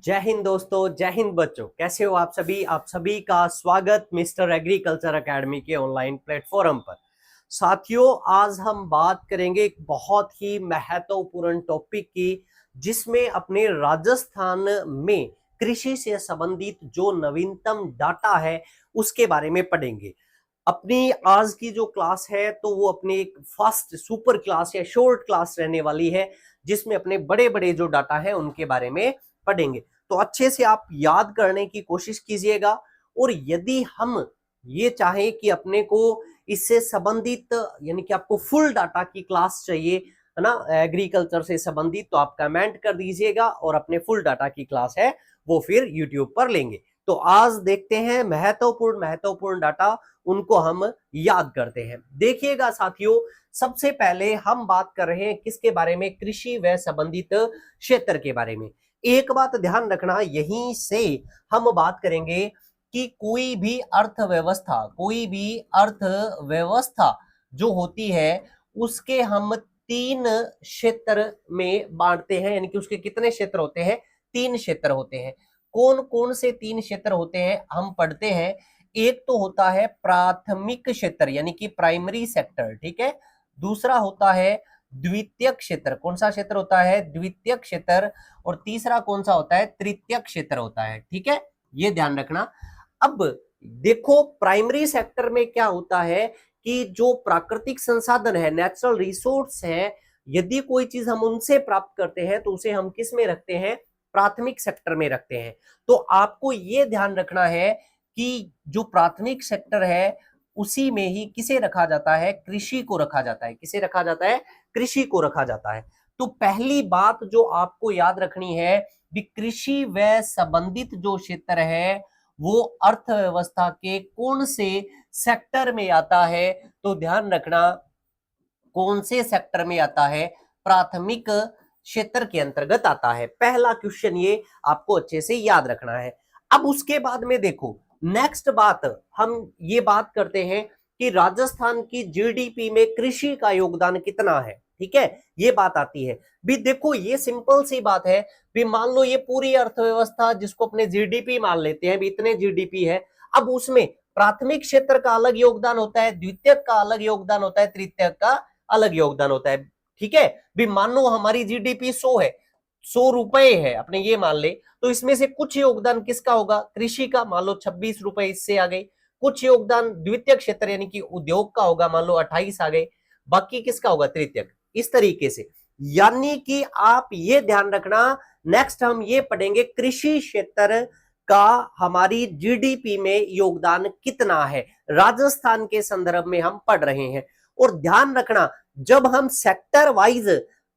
जय हिंद दोस्तों, जय हिंद बच्चों। कैसे हो आप सभी का स्वागत मिस्टर एग्रीकल्चर एकेडमी के ऑनलाइन प्लेटफॉर्म पर। साथियों, आज हम बात करेंगे एक बहुत ही महत्वपूर्ण टॉपिक की, जिसमें अपने राजस्थान में कृषि से संबंधित जो नवीनतम डाटा है उसके बारे में पढ़ेंगे। अपनी आज की जो क्लास है तो वो अपनी एक फास्ट सुपर क्लास या शॉर्ट क्लास रहने वाली है, जिसमें अपने बड़े बड़े जो डाटा है उनके बारे में पढ़ेंगे। तो अच्छे से आप याद करने की कोशिश कीजिएगा। और यदि हम ये चाहें कि अपने को इससे संबंधित यानी कि आपको फुल डाटा की क्लास चाहिए, है ना, एग्रीकल्चर से संबंधित, तो आप कमेंट कर दीजिएगा और अपने फुल डाटा की क्लास है वो फिर यूट्यूब पर लेंगे। तो आज देखते हैं महत्वपूर्ण डाटा, उनको हम याद करते हैं। देखिएगा साथियों, सबसे पहले हम बात कर रहे हैं किसके बारे में? कृषि व संबंधित क्षेत्र के बारे में। एक बात ध्यान रखना, यहीं से हम बात करेंगे कि कोई भी अर्थव्यवस्था जो होती है उसके हम तीन क्षेत्र में बांटते हैं। यानी कि उसके कितने क्षेत्र होते हैं? तीन क्षेत्र होते हैं। कौन कौन से तीन क्षेत्र होते हैं हम पढ़ते हैं। एक तो होता है प्राथमिक क्षेत्र यानी कि प्राइमरी सेक्टर, ठीक है। दूसरा होता है द्वितीयक क्षेत्र। कौन सा क्षेत्र होता है? द्वितीयक क्षेत्र। और तीसरा कौन सा होता है? तृतीयक क्षेत्र होता है, ठीक है। ये ध्यान रखना। अब देखो, प्राइमरी सेक्टर में क्या होता है कि जो प्राकृतिक संसाधन है, नेचुरल रिसोर्स है, यदि कोई चीज हम उनसे प्राप्त करते हैं तो उसे हम किस में रखते हैं? प्राथमिक सेक्टर में रखते हैं। तो आपको यह ध्यान रखना है कि जो प्राथमिक सेक्टर है उसी में ही किसे रखा जाता है? कृषि को रखा जाता है। किसे रखा जाता है? कृषि को रखा जाता है। तो पहली बात जो आपको याद रखनी है कि कृषि व संबंधित जो क्षेत्र है वो अर्थव्यवस्था के कौन से सेक्टर में आता है? तो ध्यान रखना, कौन से सेक्टर में आता है? प्राथमिक क्षेत्र के अंतर्गत आता है। पहला क्वेश्चन ये आपको अच्छे से याद रखना है। अब उसके बाद में देखो, नेक्स्ट बात हम ये बात करते हैं कि राजस्थान की जीडीपी में कृषि का योगदान कितना है, ठीक है। ये बात आती है भी। देखो, ये सिंपल सी बात है भी। मान लो ये पूरी अर्थव्यवस्था जिसको अपने जीडीपी मान लेते हैं भी, इतने जीडीपी है। अब उसमें प्राथमिक क्षेत्र का अलग योगदान होता है, द्वितीयक का अलग योगदान होता है, तृतीयक का अलग योगदान होता है, ठीक है। भी मान लो हमारी जीडीपी 100 है, 100 रुपए है, अपने ये मान ले, तो इसमें से कुछ योगदान किसका होगा? कृषि का। मान लो 26 रुपए इससे आ गई। कुछ योगदान द्वितीय क्षेत्र यानी कि उद्योग का होगा, मान लो 28 आ गए। बाकी किसका होगा? तृतीयक। इस तरीके से, यानी कि आप ये ध्यान रखना। नेक्स्ट हम ये पढ़ेंगे कृषि क्षेत्र का हमारी जीडीपी में योगदान कितना है, राजस्थान के संदर्भ में हम पढ़ रहे हैं। और ध्यान रखना, जब हम सेक्टर वाइज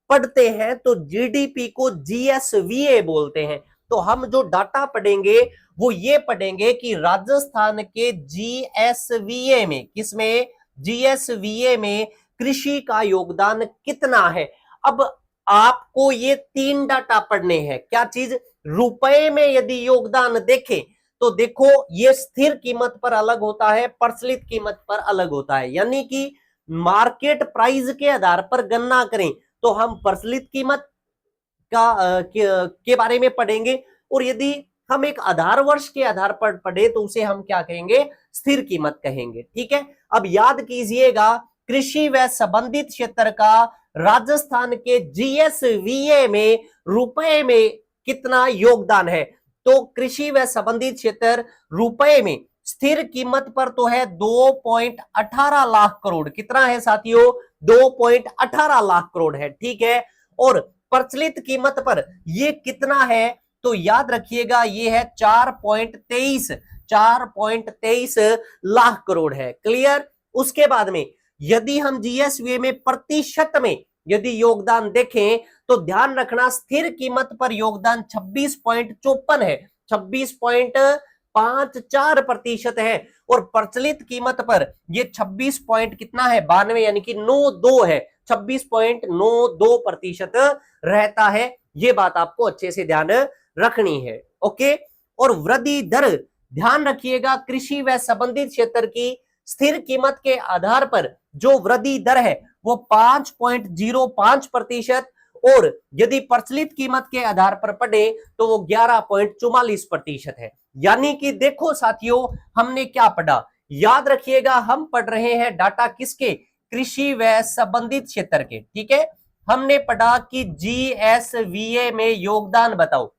पढ़ते हैं तो जीडीपी को जीएसवीए बोलते हैं। तो हम जो डाटा पढ़ेंगे वो ये पढ़ेंगे कि राजस्थान के जीएसवीए में, किसमें? जीएसवीए में कृषि का योगदान कितना है। अब आपको ये तीन डाटा पढ़ने हैं। क्या चीज? रुपए में यदि योगदान देखें तो देखो, ये स्थिर कीमत पर अलग होता है, प्रचलित कीमत पर अलग होता है। यानी कि मार्केट प्राइस के आधार पर गणना करें तो हम प्रचलित कीमत के बारे में पढ़ेंगे, और यदि हम एक आधार वर्ष के आधार पर पढ़े तो उसे हम क्या कहेंगे? स्थिर कीमत कहेंगे, ठीक है। अब याद कीजिएगा, कृषि व संबंधित क्षेत्र का राजस्थान के जीएसवीए में रुपए में कितना योगदान है? तो कृषि व संबंधित क्षेत्र रुपए में स्थिर कीमत पर तो है 2.18 लाख करोड़। कितना है साथियों? 2.18 लाख करोड़ है, ठीक है। और प्रचलित कीमत पर ये कितना है? तो याद रखिएगा, ये है 4.23 लाख करोड़ है। क्लियर? उसके बाद में यदि हम जीएसवी में प्रतिशत में यदि योगदान देखें तो ध्यान रखना, स्थिर कीमत पर योगदान 26.54 है, 26.54% है। और प्रचलित कीमत पर ये 26 पॉइंट कितना है? 92 यानी कि 92 है, 26.92% रहता है। ये बात आपको अच्छे से ध्यान रखनी है, ओके। और वृद्धि दर ध्यान रखिएगा, कृषि व संबंधित क्षेत्र की स्थिर कीमत के आधार पर जो वृद्धि दर है वो 5.05%, और यदि प्रचलित कीमत के आधार पर पढ़े तो वो 11.44% है। यानी कि देखो साथियों, हमने क्या पढ़ा, याद रखिएगा, हम पढ़ रहे हैं डाटा किसके, कृषि व संबंधित क्षेत्र के। ठीक है, हमने पढ़ा कि जीएसवीए में योगदान बताओ।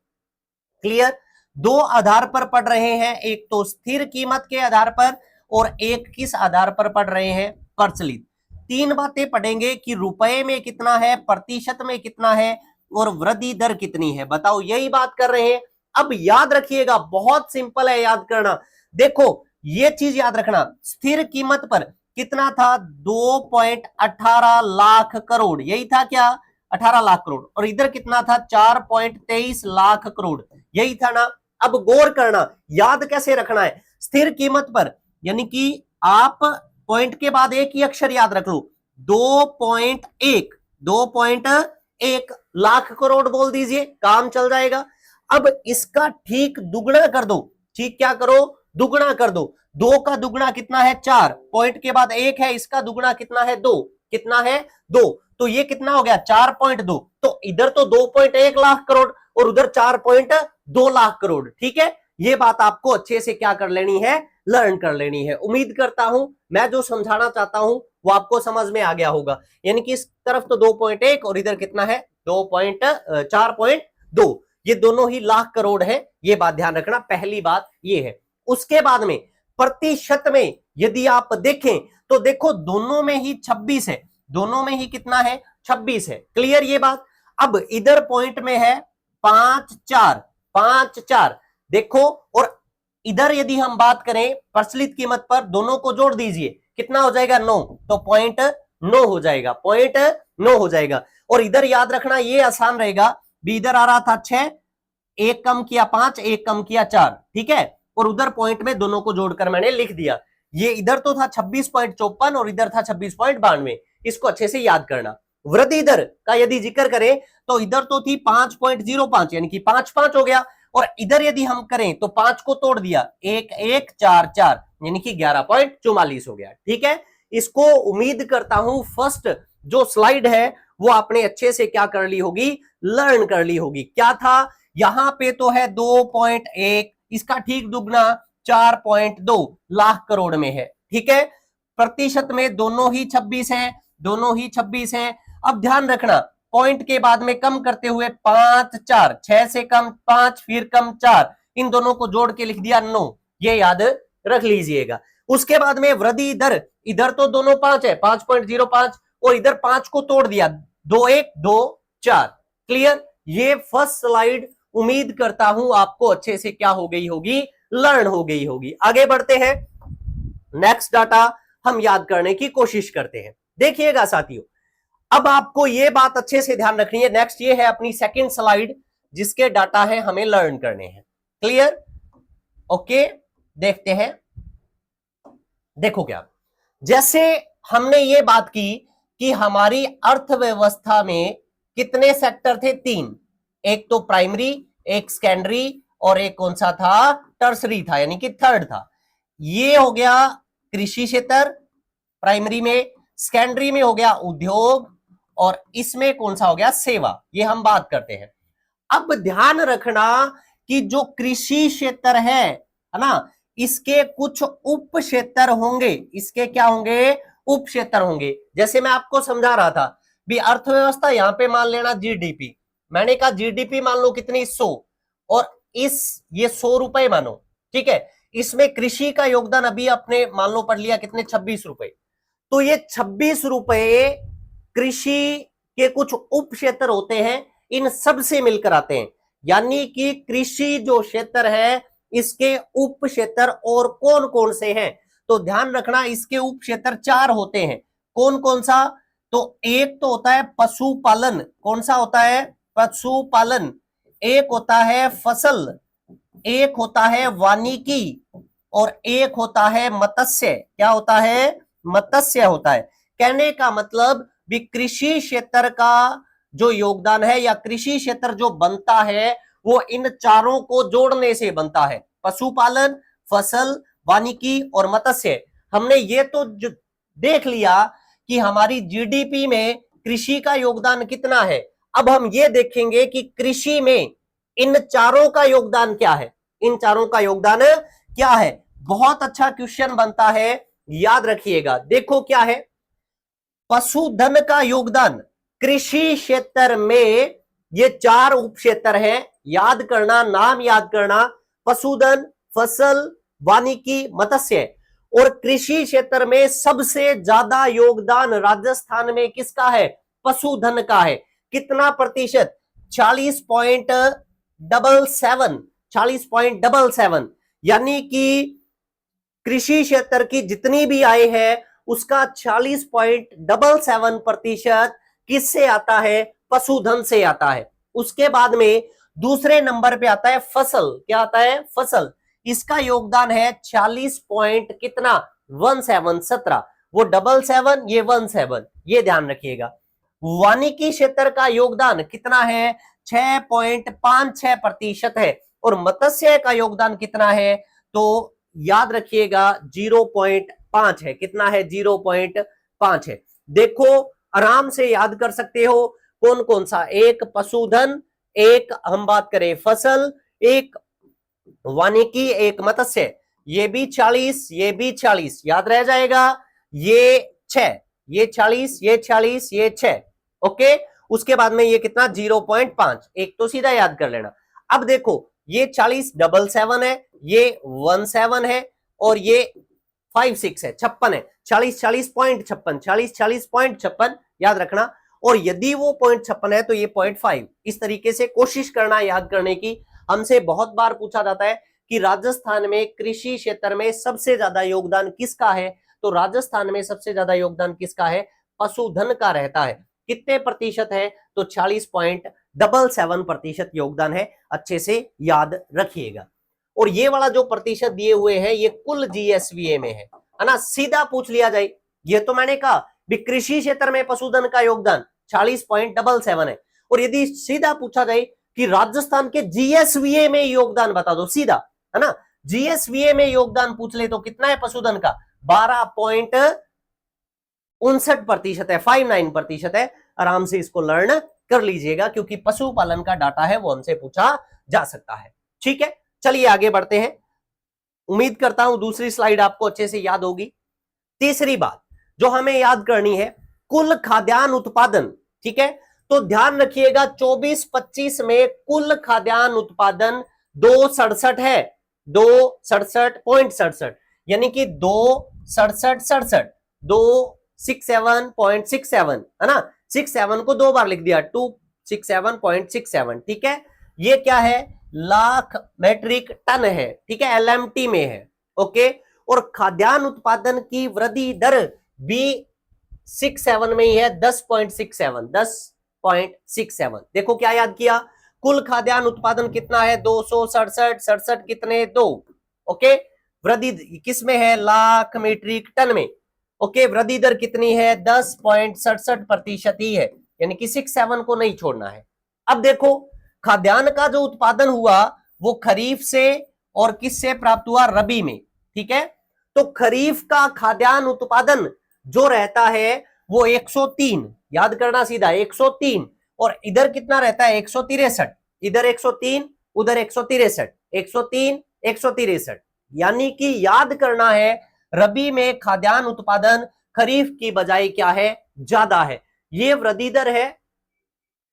क्लियर, दो आधार पर पढ़ रहे हैं, एक तो स्थिर कीमत के आधार पर और एक किस आधार पर पढ़ रहे हैं, प्रचलित। तीन बातें पढ़ेंगे कि रुपए में कितना है, प्रतिशत में कितना है और वृद्धि दर कितनी है। बताओ, यही बात कर रहे हैं। अब याद रखिएगा, बहुत सिंपल है याद करना। देखो ये चीज याद रखना, स्थिर कीमत पर कितना था, 2.18 लाख करोड़, यही था क्या, 18 लाख करोड़, और इधर कितना था, 4.23 लाख करोड़, यही था ना। अब गौर करना, याद कैसे रखना है, स्थिर कीमत पर, यानी कि आप पॉइंट के बाद एक ही अक्षर याद रख लो, 2.1 लाख करोड़ बोल दीजिए, काम चल जाएगा। अब इसका ठीक दुगना कर दो, ठीक क्या करो, दुगना कर दो। 2 का दुगना कितना है, 4, पॉइंट के बाद 1 है, इसका दुगना कितना है, 2, कितना है, 2, तो ये कितना हो गया, 4.2। तो इधर तो 2.1 लाख करोड़ और उधर 4.2 लाख करोड़। ठीक है, ये बात आपको अच्छे से क्या कर लेनी है, लर्न कर लेनी है। उम्मीद करता हूं मैं जो समझाना चाहता हूं वो आपको समझ में आ गया होगा। यानी कि इस तरफ तो 2.1 और इधर कितना है, 4.2, ये दोनों ही लाख करोड़ है, ये बात ध्यान रखना, पहली बात ये है। उसके बाद में प्रतिशत में यदि आप देखें तो देखो दोनों में ही 26 है, दोनों में ही कितना है, 26 है। क्लियर ये बात। अब इधर पॉइंट में है 5.4 देखो, और इधर यदि हम बात करें प्रचलित कीमत पर, दोनों को जोड़ दीजिए, कितना हो जाएगा, 9, तो 0.9 हो जाएगा, 0.9 हो जाएगा। और इधर याद रखना, ये आसान रहेगा, इधर आ रहा था 6, एक कम किया 5, एक कम किया 4, ठीक है, और उधर पॉइंट में दोनों को जोड़कर मैंने लिख दिया। ये इधर तो था 26.54 और इधर था 26.92, इसको अच्छे से याद करना। वृद्धि दर का यदि जिक्र करें तो इधर तो थी 5.05, यानी कि 5 हो गया, और इधर यदि हम करें तो 5 को तोड़ दिया, 1.144, यानी कि 11.44 हो गया। ठीक है, इसको उम्मीद करता हूं फर्स्ट जो स्लाइड है वो आपने अच्छे से क्या कर ली होगी, लर्न कर ली होगी। क्या था, यहां पे तो है 2.1, इसका ठीक दुगना 4.2 लाख करोड़ में है। ठीक है, प्रतिशत में दोनों ही 26 हैं, दोनों ही 26 हैं। अब ध्यान रखना, पॉइंट के बाद में कम करते हुए 5, 4, 6 से कम 5, फिर कम 4, इन दोनों को जोड़ के लिख दिया 9, ये याद रख लीजिएगा। उसके बाद में वृद्धि दर, इधर तो दोनों 5 है, 5.05, और इधर 5 को तोड़ दिया, 2, 1, 2, 4। क्लियर, ये फर्स्ट स्लाइड उम्मीद करता हूं आपको अच्छे से क्या हो गई होगी, लर्न हो गई होगी। आगे बढ़ते हैं, नेक्स्ट डाटा हम याद करने की कोशिश करते हैं। देखिएगा साथियों, अब आपको ये बात अच्छे से ध्यान रखनी है। नेक्स्ट ये है अपनी सेकंड स्लाइड, जिसके डाटा है हमें लर्न करने हैं। क्लियर, ओके, देखते हैं। देखो क्या, जैसे हमने ये बात की कि हमारी अर्थव्यवस्था में कितने सेक्टर थे, 3, एक तो प्राइमरी, एक सेकेंडरी और एक कौन सा था, टर्सरी था, यानी कि थर्ड था। ये हो गया कृषि क्षेत्र प्राइमरी में, सेकेंडरी में हो गया उद्योग, और इसमें कौन सा हो गया, सेवा। ये हम बात करते हैं। अब ध्यान रखना कि जो कृषि क्षेत्र है ना, इसके कुछ उप क्षेत्र होंगे, इसके क्या होंगे, उप क्षेत्र होंगे। जैसे मैं आपको समझा रहा था भी, अर्थव्यवस्था यहां पे मान लेना जीडीपी, मैंने कहा जीडीपी मान लो कितनी, 100, और ये 100 रुपए मानो। ठीक है, इसमें कृषि का योगदान अभी अपने मान लो पढ़ लिया कितने, 26 रुपए। तो ये 26 रुपए कृषि के कुछ उप क्षेत्र होते हैं, इन सब से मिलकर आते हैं। यानी कि कृषि जो क्षेत्र है इसके उप क्षेत्र और कौन कौन से हैं, तो ध्यान रखना, इसके उप क्षेत्र 4 होते हैं। कौन कौन सा, तो एक तो होता है पशुपालन, कौन सा होता है, पशुपालन, एक होता है फसल, एक होता है वानिकी, और एक होता है मत्स्य। क्या होता है, मत्स्य होता है। कहने का मतलब भी कृषि क्षेत्र का जो योगदान है या कृषि क्षेत्र जो बनता है वो इन चारों को जोड़ने से बनता है, पशुपालन, फसल, वानिकी और मत्स्य। हमने ये तो देख लिया कि हमारी जीडीपी में कृषि का योगदान कितना है। अब हम ये देखेंगे कि कृषि में इन चारों का योगदान क्या है, इन चारों का योगदान क्या है। बहुत अच्छा क्वेश्चन बनता है, याद रखिएगा। देखो क्या है, पशुधन का योगदान कृषि क्षेत्र में, ये चार उप क्षेत्र हैं, याद करना, नाम याद करना, पशुधन, फसल, वानिकी, मत्स्य। और कृषि क्षेत्र में सबसे ज्यादा योगदान राजस्थान में किसका है, पशुधन का है। कितना प्रतिशत, 40.77, 40.77, यानी कि कृषि क्षेत्र की जितनी भी आय है उसका 40.77% किससे आता है, पशुधन से आता है। उसके बाद में दूसरे नंबर पे आता है फसल। क्या आता है, फसल। इसका योगदान है 40 पॉइंट कितना, 17, वो 77, ये 17, ये ध्यान रखिएगा। वानिकी क्षेत्र का योगदान कितना है, 6.56% है। और मत्स्य का योगदान कितना है, तो याद रखिएगा 0.5 है। कितना है, 0.5 है। देखो आराम से याद कर सकते हो कौन कौन सा, एक पशुधन, एक हम बात करें फसल, एक वानिकी, एक मत्स्य। ये भी 40, ये भी 40, याद रह जाएगा। ये 6, ये 40, ये 40, ये 6। ओके, उसके बाद में ये कितना, 0.5, एक तो सीधा याद कर लेना। अब देखो ये 40 77 है, ये 17 है, और ये 56 है, 56 है। 40 40.56, 40 40.56 याद रखना। और यदि वो 0.56 है तो ये 0.5। इस तरीके से कोशिश करना याद करने की। हमसे बहुत बार पूछा जाता है कि राजस्थान में कृषि क्षेत्र में सबसे ज्यादा योगदान किसका है, तो राजस्थान में सबसे ज्यादा योगदान किसका है, पशुधन का रहता है। कितने प्रतिशत है, तो 40.77% योगदान है। अच्छे से याद रखिएगा। और ये वाला जो प्रतिशत दिए हुए हैं ये कुल जीएसवीए में है ना, सीधा पूछ लिया जाए। ये तो मैंने कहा भी कृषि क्षेत्र में पशुधन का योगदान 40.77 है। और यदि सीधा पूछा जाए कि राजस्थान के जीएसवीए में योगदान बता दो, सीधा, है ना, जीएसवीए में योगदान पूछ ले तो कितना है पशुधन का, 12.59% है, 59% है। आराम से इसको लर्न कर लीजिएगा, क्योंकि पशुपालन का डाटा है वो हमसे पूछा जा सकता है। ठीक है, चलिए आगे बढ़ते हैं। उम्मीद करता हूं दूसरी स्लाइड आपको अच्छे से याद होगी। तीसरी बात जो हमें याद करनी है, कुल खाद्यान्न उत्पादन। ठीक है, तो ध्यान रखिएगा 24-25 में कुल खाद्यान्न उत्पादन 267 है, 267.67, यानी कि 267, 267.67, है ना। 67 को दो बार लिख दिया, 267.67। ठीक है, ये क्या है, लाख मेट्रिक टन है। ठीक है, एलएमटी में है। ओके, और खाद्यान्न उत्पादन की वृद्धि दर भी 67 में ही है, 10.67, 10.67। देखो क्या याद किया, कुल खाद्यान्न उत्पादन कितना है, 267, 67 कितने, 2। ओके, वृद्धि किस में है, लाख मीट्रिक टन में। ओके, वृद्धि दर कितनी है, 10.67% ही है, यानी कि 67 को नहीं छोड़ना है। अब देखो खाद्यान्न का जो उत्पादन हुआ वो खरीफ से और किससे प्राप्त हुआ, रबी में। ठीक है, तो खरीफ का खाद्यान्न उत्पादन जो रहता है वो 103, याद करना सीधा 103, और इधर कितना रहता है, 163, इधर 103, उधर 163, 103, 163, यानी कि याद करना है रबी में खाद्यान्न उत्पादन खरीफ की बजाय क्या है, ज्यादा है। ये वृद्धि दर है।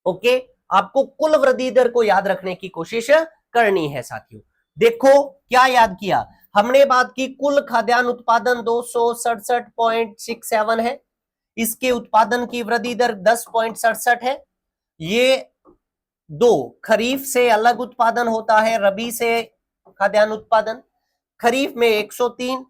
ओके, आपको कुल वृद्धि दर को याद रखने की कोशिश करनी है साथियों। देखो क्या याद किया हमने, बात की कुल खाद्यान्न उत्पादन 267.67 है, इसके उत्पादन की वृद्धि दर 10.67 है। ये दो खरीफ से अलग उत्पादन होता है, रबी से खाद्यान्न उत्पादन। खरीफ में 103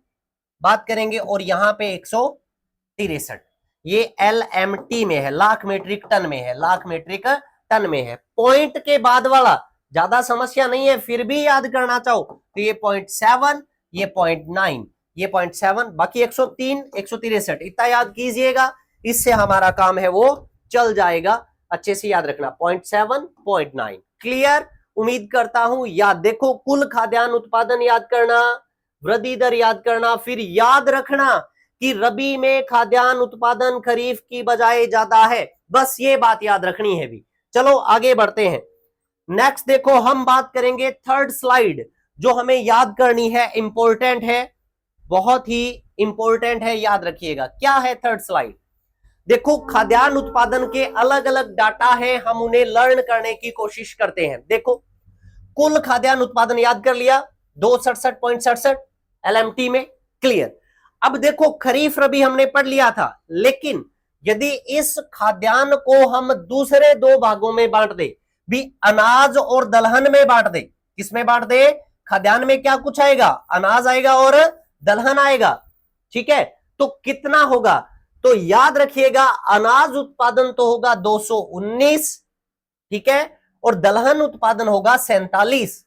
बात करेंगे और यहां पे 163, ये एलएमटी में है, लाख मीट्रिक टन में है, लाख मीट्रिक टन में है। पॉइंट के बाद वाला ज्यादा समस्या नहीं है, फिर भी याद करना चाहो तो ये 0.7, ये 0.9, ये 0.7, बाकी 103, 163 इतना याद कीजिएगा, इससे हमारा काम है वो चल जाएगा। अच्छे से याद रखना 0.7, 0.9। क्लियर, उम्मीद करता हूं याद। देखो कुल खाद्यान्न उत्पादन याद करना, वृद्धि दर याद करना, फिर याद रखना कि रबी में खाद्यान्न उत्पादन खरीफ की बजाय ज्यादा है। बस ये बात याद रखनी है भी, चलो आगे बढ़ते हैं। नेक्स्ट देखो, हम बात करेंगे थर्ड स्लाइड, जो हमें याद करनी है, इंपॉर्टेंट है, बहुत ही इंपॉर्टेंट है, याद रखिएगा। क्या है थर्ड स्लाइड? देखो, खाद्यान्न उत्पादन के अलग अलग डाटा है, हम उन्हें लर्न करने की कोशिश करते हैं। देखो, कुल खाद्यान्न उत्पादन याद कर लिया, 267.67 LMT में, क्लियर। अब देखो, खरीफ रबी हमने पढ़ लिया था, लेकिन यदि इस खाद्यान्न को हम दूसरे दो भागों में बांट दे, भी अनाज और दलहन में बांट दे, किसमें बांट दे? खाद्यान्न में क्या कुछ आएगा? अनाज आएगा और दलहन आएगा, ठीक है। तो कितना होगा? तो याद रखिएगा, अनाज उत्पादन तो होगा 219, ठीक है, और दलहन उत्पादन होगा 47,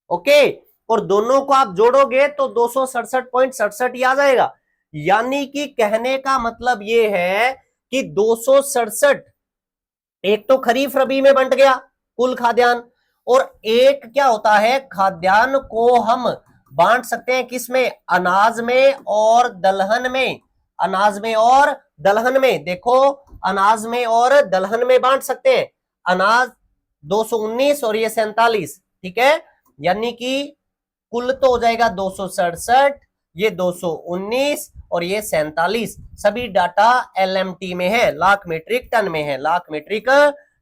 ओके। और दोनों को आप जोड़ोगे तो 267.67 ही आ जाएगा। यानी कि कहने का मतलब यह है कि 267 एक तो खरीफ रबी में बंट गया कुल खाद्यान्न, और एक क्या होता है, खाद्यान्न को हम बांट सकते हैं किसमें? अनाज में और दलहन में। अनाज में और दलहन में, देखो, अनाज में और दलहन में बांट सकते हैं। अनाज 219 और ये 47, ठीक है। यानी कि कुल तो हो जाएगा 267, ये 219 और ये 47। सभी डाटा LMT में है, लाख मीट्रिक टन में है, लाख मीट्रिक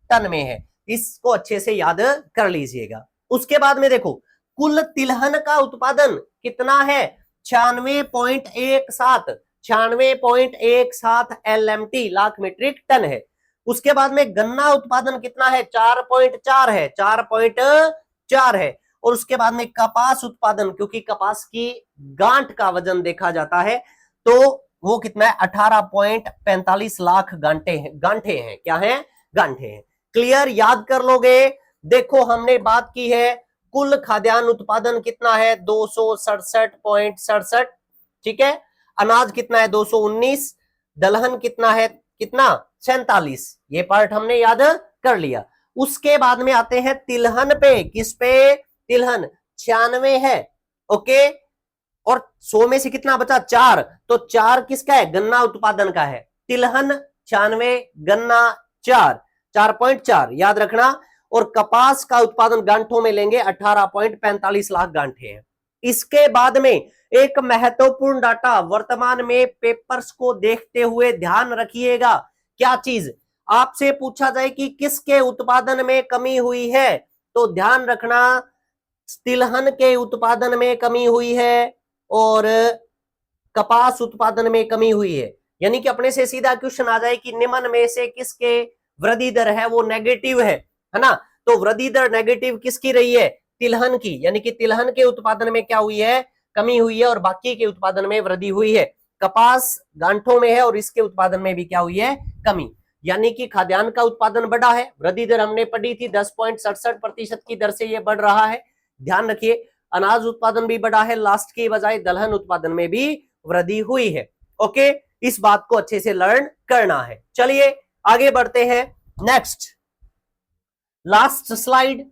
टन में है। इसको अच्छे से याद कर लीजिएगा। उसके बाद में देखो, कुल तिलहन का उत्पादन कितना है? 96.17, 96.17 LMT, लाख मीट्रिक टन है। उसके बाद में गन्ना उत्पादन कितना है? 4.4 है, 4.4 है। और उसके बाद में कपास उत्पादन, क्योंकि कपास की गांठ का वजन देखा जाता है, तो वो कितना है? 18.45 लाख गांठे हैं। क्या है? गांठे हैं। क्लियर, याद कर लोगे। देखो, हमने बात की है कुल खाद्यान्न उत्पादन कितना है? 267.67, ठीक है। अनाज कितना है? 219। दलहन कितना है? कितना? 47। ये पार्ट हमने याद कर लिया। उसके बाद में आते हैं तिलहन पे। किस पे? तिलहन 96 है, ओके। और 100 में से कितना बचा? 4। तो 4 किसका है? गन्ना उत्पादन का है। तिलहन 96, गन्ना 4, 4.4 याद रखना। और कपास का उत्पादन गांठों में लेंगे, 18.45 लाख गांठे हैं। इसके बाद में एक महत्वपूर्ण डाटा, वर्तमान में पेपर्स को देखते हुए ध्यान रखिएगा। क्या चीज? आपसे पूछा जाए कि किसके उत्पादन में कमी हुई है, तो ध्यान रखना, तिलहन के उत्पादन में कमी हुई है और कपास उत्पादन में कमी हुई है। यानी कि अपने से सीधा क्वेश्चन आ जाए कि निम्न में से किसके वृद्धि दर है वो नेगेटिव है ना। तो वृद्धि दर नेगेटिव किसकी रही है? तिलहन की। यानी कि तिलहन के उत्पादन में क्या हुई है? कमी हुई है, और बाकी के उत्पादन में वृद्धि हुई है। कपास गांठों में है और इसके उत्पादन में भी क्या हुई है? कमी। यानी कि खाद्यान्न का उत्पादन बढ़ा है, वृद्धि दर हमने पढ़ी थी 10.67% की दर से ये बढ़ रहा है। ध्यान रखिए, अनाज उत्पादन भी बढ़ा है, लास्ट की बजाय दलहन उत्पादन में भी वृद्धि हुई है, ओके। इस बात को अच्छे से लर्न करना है। चलिए आगे बढ़ते हैं। नेक्स्ट, लास्ट स्लाइड,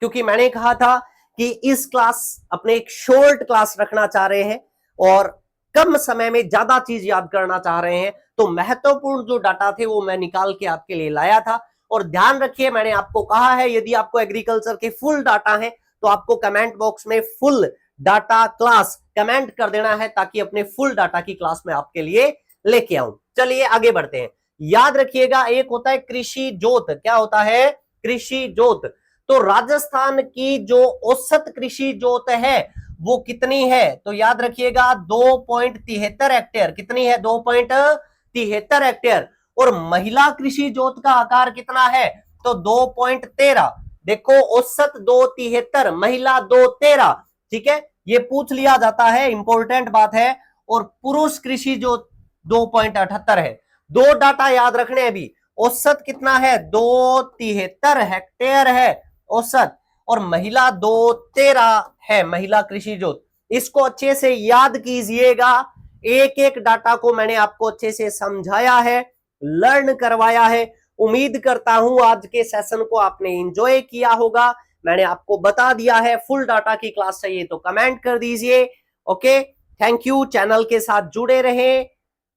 क्योंकि मैंने कहा था कि इस क्लास अपने एक शॉर्ट क्लास रखना चाह रहे हैं और कम समय में ज्यादा चीज याद करना चाह रहे हैं, तो महत्वपूर्ण जो डाटा थे वो मैं निकाल के आपके लिए लाया था। और ध्यान रखिए, मैंने आपको कहा है यदि आपको एग्रीकल्चर के फुल डाटा है तो आपको कमेंट बॉक्स में फुल डाटा क्लास कमेंट कर देना है, ताकि अपने फुल डाटा की क्लास में आपके लिए लेके आऊं। चलिए आगे बढ़ते हैं। याद रखिएगा, एक होता है कृषि जोत। क्या होता है? कृषि जोत। तो राजस्थान की जो औसत कृषि जोत है वो कितनी है? तो याद रखिएगा 2.73 हेक्टेयर। कितनी है? 2.73 हेक्टेयर। और महिला कृषि जोत का आकार कितना है? तो 2.13। देखो, औसत 2.73, महिला 2.13, ठीक है। ये पूछ लिया जाता है, इंपॉर्टेंट बात है। और पुरुष कृषि जोत 2.78 है। दो डाटा याद रखने अभी। औसत कितना है? 2.73 हेक्टेयर है औसत, और महिला 2.13 है, महिला कृषि जोत। इसको अच्छे से याद कीजिएगा। एक एक डाटा को मैंने आपको अच्छे से समझाया है, लर्न करवाया है। उम्मीद करता हूं आज के सेशन को आपने एंजॉय किया होगा। मैंने आपको बता दिया है, फुल डाटा की क्लास चाहिए तो कमेंट कर दीजिए, ओके। Thank you. चैनल के साथ जुड़े रहें,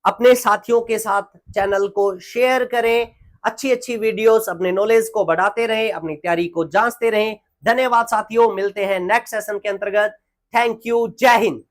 अपने साथियों के साथ चैनल को शेयर करें, अच्छी अच्छी वीडियोस, अपने नॉलेज को बढ़ाते रहें, अपनी तैयारी को जांचते रहें। धन्यवाद साथियों, मिलते हैं नेक्स्ट सेशन के अंतर्गत। थैंक यू, जय हिंद।